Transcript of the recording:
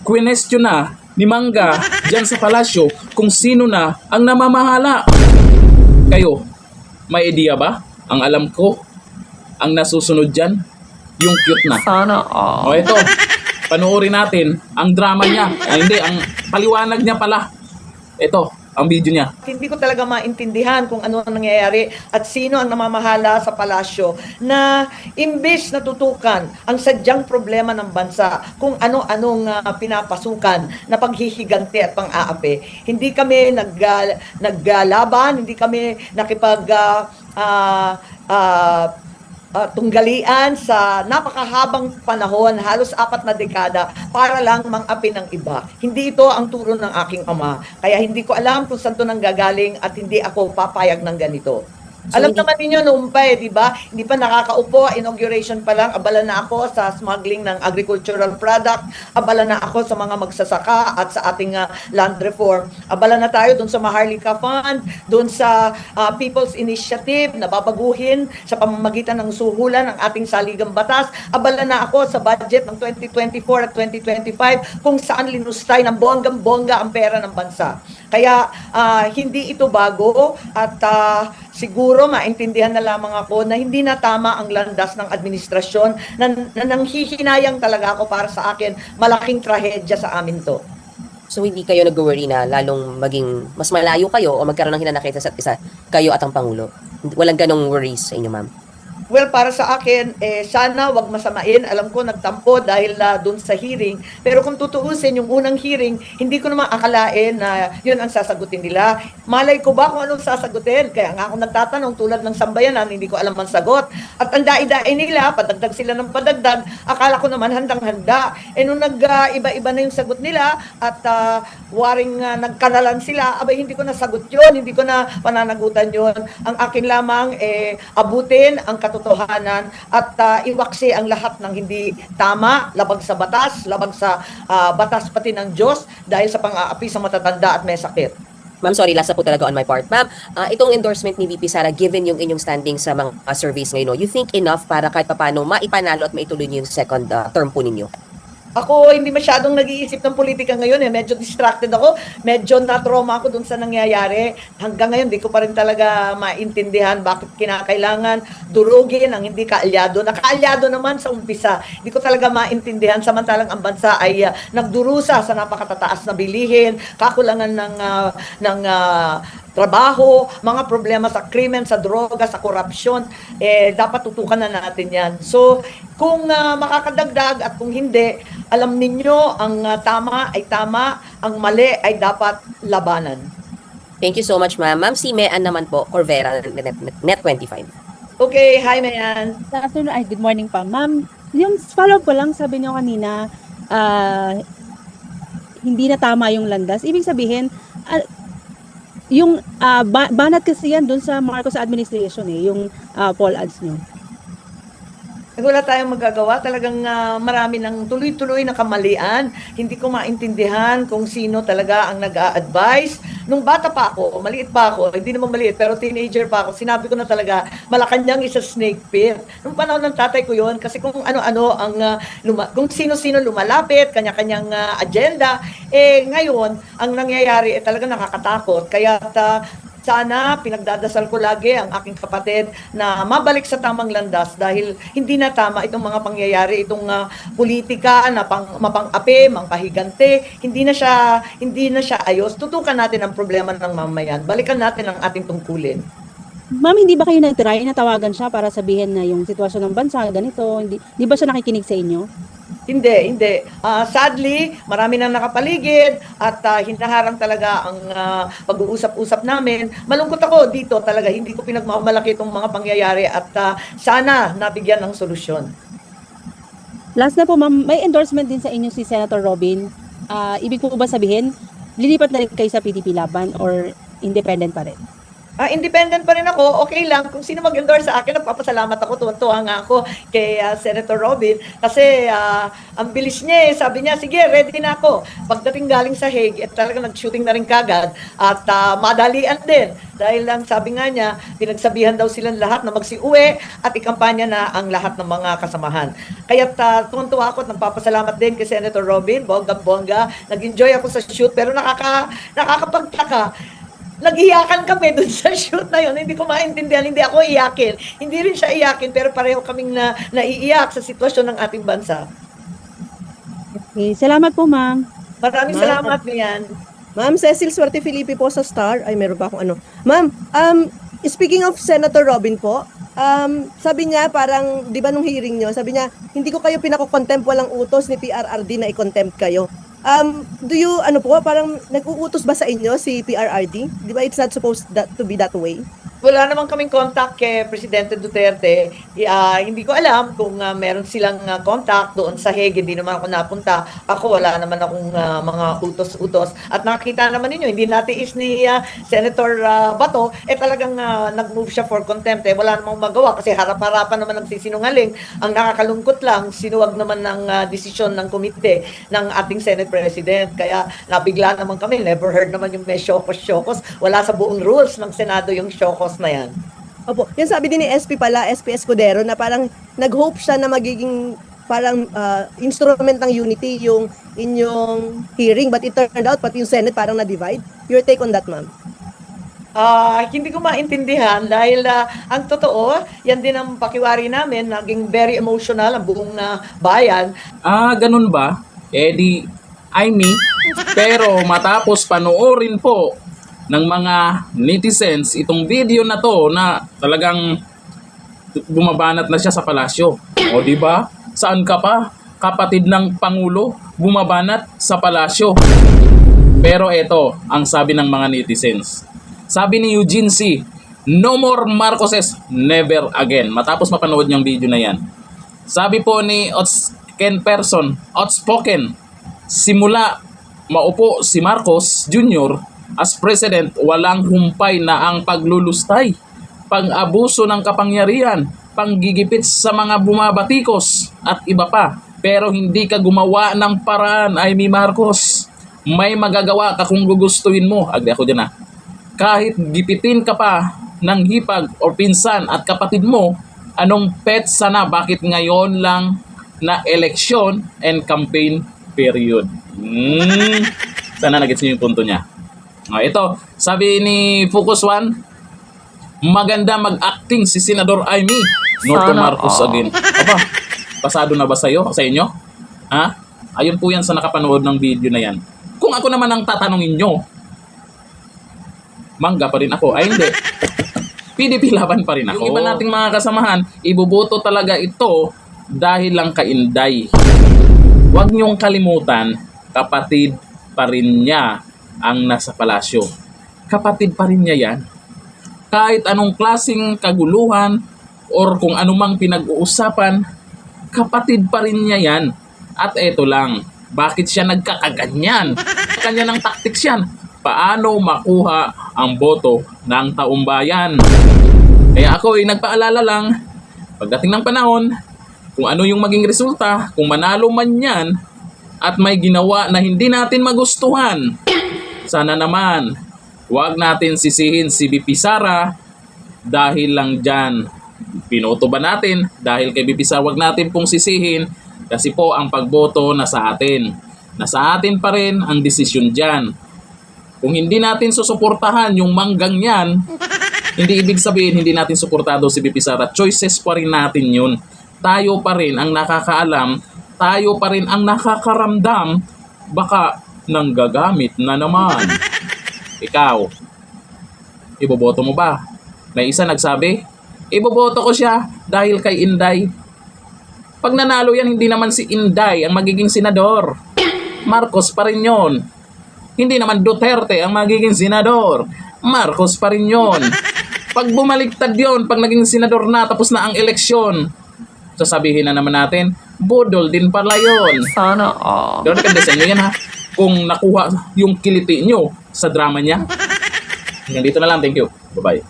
Question na ni Mangga dyan sa palasyo kung sino na ang namamahala. Kayo, may idea ba? Ang alam ko, ang nasusunod dyan, yung cute na. Sana O ito, panoorin natin ang drama niya. Ay, hindi, ang paliwanag niya pala. Ito, ang video niya. Hindi ko talaga maintindihan kung ano ang nangyayari at sino ang namamahala sa palasyo na imbes na tutukan ang sadyang problema ng bansa kung ano-anong pinapasukan na paghihiganti at pang-aapi. Hindi kami naggalaban, hindi kami tunggalian sa napakahabang panahon, halos 4 na dekada, para lang mang-api ng iba. Hindi ito ang turo ng aking ama. Kaya hindi ko alam kung saan ito nanggagaling at hindi ako papayag ng ganito. So, Alam hindi- naman ninyo noong pa di ba? Hindi pa nakakaupo, inauguration pa lang, abala na ako sa smuggling ng agricultural product, abala na ako sa mga magsasaka at sa ating land reform. Abala na tayo doon sa Maharlika Fund, doon sa People's Initiative na babaguhin sa pamamagitan ng suhulan ng ating saligang batas. Abala na ako sa budget ng 2024 at 2025 kung saan linustay ng bonggang-bongga ang pera ng bansa. Kaya hindi ito bago at siguro maintindihan na lamang ako na hindi na tama ang landas ng administrasyon na nanghihinayang talaga ako para sa akin. Malaking trahedya sa amin to. So hindi kayo nag-worry na lalong maging mas malayo kayo o magkaroon ng hinanakit sa isa't isa, kayo at ang Pangulo? Walang ganong worries sa inyo, ma'am? Well, para sa akin, sana wag masamain. Alam ko, nagtampo dahil doon sa hearing. Pero kung tutuusin, yung unang hearing, hindi ko naman akalain na yun ang sasagutin nila. Malay ko ba kung anong sasagutin? Kaya nga ako nagtatanong tulad ng sambayanan, hindi ko alam ang sagot. At ang dai-dai nila, padagdag sila ng padagdag, akala ko naman handang-handa. Nung iba-iba na yung sagot nila at waring nagkaralan sila, abay hindi ko nasagot yun, hindi ko na pananagutan yun. Ang akin lamang, abutin ang katotohanan at iwaksi ang lahat ng hindi tama, labag sa batas, labag sa batas pati ng Diyos dahil sa pang-aapi sa matatanda at may sakit. Ma'am, sorry, last na po talaga on my part. Ma'am, itong endorsement ni VP Sara, given yung inyong standing sa mga surveys ngayon, you think enough para kahit paano maipanalo at maituloy niyo yung second term po ninyo? Ako, hindi masyadong nag-iisip ng politika ngayon. Medyo distracted ako. Medyo na-trauma ako dun sa nangyayari. Hanggang ngayon, di ko pa rin talaga maintindihan bakit kinakailangan durugin ang hindi kaalyado. Nakaalyado naman sa umpisa. Di ko talaga maintindihan. Samantalang ang bansa ay nagdurusa sa napakatataas na bilihin, kakulangan ng trabaho, mga problema sa krimen, sa droga, sa korupsyon, dapat tutukan na natin yan. So, kung makakadagdag at kung hindi, alam ninyo, ang tama ay tama, ang mali ay dapat labanan. Thank you so much, ma'am. Ma'am, si Mean naman po, Corvera, Net25. Okay, hi Mayan. Good afternoon, good morning pa. Ma'am, yung follow-up ko lang, sabi niyo kanina, hindi na tama yung landas. Ibig sabihin, yung banat kasi yan doon sa Marcos administration yung poll ads nyo. Wala tayong magagawa. Talagang marami ng tuloy-tuloy na kamalian. Hindi ko maintindihan kung sino talaga ang nag-a-advise. Nung bata pa ako, maliit pa ako, hindi naman maliit, pero teenager pa ako, sinabi ko na talaga, Malacanang is a snake pit. Nung panahon ng tatay ko yon, kasi kung ano-ano kung sino-sino lumalapit, kanya-kanyang agenda, ngayon, ang nangyayari talaga nakakatakot. Kaya sana pinagdadasal ko lagi ang aking kapatid na mabalik sa tamang landas dahil hindi na tama itong mga pangyayari, itong politika na mapang-api, mangpahigante, hindi na siya ayos. Tutukan natin ang problema ng mamayan. Balikan natin ang ating tungkulin. Ma'am, hindi ba kayo nag-try na tawagan siya para sabihin na yung sitwasyon ng bansa, ganito? Hindi ba siya nakikinig sa inyo? Hindi. Sadly, marami nang nakapaligid at hinaharang talaga ang pag-uusap-usap namin. Malungkot ako dito talaga. Hindi ko pinagmamalaki itong mga pangyayari at sana nabigyan ng solusyon. Last na po, ma'am, may endorsement din sa inyo si Senator Robin. Ibig po ba sabihin, lilipat na rin kayo sa PDP Laban or independent pa rin? Independent pa rin ako, okay lang. Kung sino mag-endorse sa akin, nagpapasalamat ako. Tuwan-tuwa nga ako kay Senator Robin. Kasi ang bilis niya eh. Sabi niya, sige, ready na ako. Pagdating galing sa Hague, talaga nag-shooting na rin kagad. At madalian din. Dahil lang sabi nga niya, pinagsabihan daw silang lahat na magsiuwi at ikampanya na ang lahat ng mga kasamahan. Kaya tuwan-tuwa ako at nagpapasalamat din kay Senator Robin. Bongga-bongga. Nag-enjoy ako sa shoot pero nakakapagtaka. Nag-iyakan kami dun sa shoot na yun. Hindi ko maintindihan. Hindi ako iyakin. Hindi rin siya iyakin, pero pareho kaming naiiyak sa sitwasyon ng ating bansa. Okay, salamat po, ma'am. Maraming Ma'am. salamat, Mian. Ma'am Cecil Suerte Felipe po sa Star. Ay, meron pa akong ano. Ma'am, speaking of Senator Robin po, sabi niya parang, di ba nung hearing niyo, sabi niya, hindi ko kayo pinako-contempt, walang utos ni PRRD na i-contempt kayo. Do you, parang nag-uutos ba sa inyo si PRRD? Di ba it's not supposed to be that way? Wala naman kaming contact kay Presidente Duterte. Hindi ko alam kung meron silang contact doon sa Hague. Hindi naman ako napunta. Ako wala naman akong mga utos-utos. At nakita naman ninyo, hindi natiis ni Senator Bato, talagang nag-move siya for contempt. Wala namang magawa kasi harap-harapan naman nagsisinungaling. Ang nakakalungkot lang, sinuwag naman ng desisyon ng komite ng ating Senate President. Kaya nabigla naman kami. Never heard naman yung may syokos-syokos. Wala sa buong rules ng Senado yung syokos na yan. Opo, yan sabi din ni SP pala, SP Escudero, na parang nag-hope siya na magiging parang instrument ng unity yung inyong hearing, but it turned out pati yung Senate parang na-divide. Your take on that, ma'am? Hindi ko maintindihan dahil ang totoo, yan din ang pakiwari namin, naging very emotional ang buong bayan. Ganun ba? Pero matapos panoorin po ng mga netizens itong video na to na talagang bumabanat na siya sa palasyo. O di ba? Saan ka pa? Kapatid ng Pangulo, bumabanat sa palasyo. Pero eto ang sabi ng mga netizens. Sabi ni Eugene C., "No more Marcoses, never again." Matapos mapanood niyang video na yan. Sabi po ni outspoken, simula maupo si Marcos Jr. as President, walang humpay na ang paglulustay, pang-abuso ng kapangyarihan, panggigipit sa mga bumabatikos at iba pa. Pero hindi ka gumawa ng paraan, Amy Marcos. May magagawa ka kung gugustuhin mo. Agdi ako dyan Kahit gipitin ka pa ng hipag o pinsan at kapatid mo, anong petsa na bakit ngayon lang na election and campaign period? Sana nagets niyo yung punto niya. Ito, sabi ni Focus One, maganda mag-acting si Senador Amy. Norton Marcos again. Aba, pasado na ba sa inyo? Ayun po yan sa nakapanood ng video na yan. Kung ako naman ang tatanungin nyo, mangga pa rin ako. Ay hindi. PDP laban pa rin ako. Yung iba nating mga kasamahan, ibuboto talaga ito dahil lang kainday. Huwag niyong kalimutan, kapatid pa rin niya ang nasa palasyo. Kapatid pa rin niya yan. Kahit anong klaseng kaguluhan or kung anumang pinag-uusapan, kapatid pa rin niya yan. At eto lang, bakit siya nagkakaganyan? Kanya ng tactics yan. Paano makuha ang boto ng taumbayan? Kaya ako ay nagpaalala lang, pagdating ng panahon, kung ano yung maging resulta, kung manalo man yan, at may ginawa na hindi natin magustuhan, sana naman, huwag natin sisihin si BP Sara dahil lang dyan. Pinoto ba natin? Dahil kay BP Sara, huwag natin pong sisihin kasi po ang pagboto nasa atin. Nasa atin pa rin ang desisyon dyan. Kung hindi natin susuportahan yung manggang yan, hindi ibig sabihin hindi natin suportado si BP Sara. Choices pa rin natin yun. Tayo pa rin ang nakakaalam, tayo pa rin ang nakakaramdam, baka nang gagamit na naman. Ikaw, iboboto mo ba? May isa nagsabi, iboboto ko siya dahil kay Inday. Pag nanalo yan, hindi naman si Inday ang magiging senador. Marcos pa rin yun. Hindi naman Duterte ang magiging senador. Marcos pa rin yun. Pag bumaliktad yun, pag naging senador na, tapos na ang eleksyon, sasabihin na naman natin, budol din pala yun. Sana Pero depende sa inyo yan kung nakuha yung kiliti nyo sa drama niya. Hanggang dito na lang. Thank you. Bye-bye.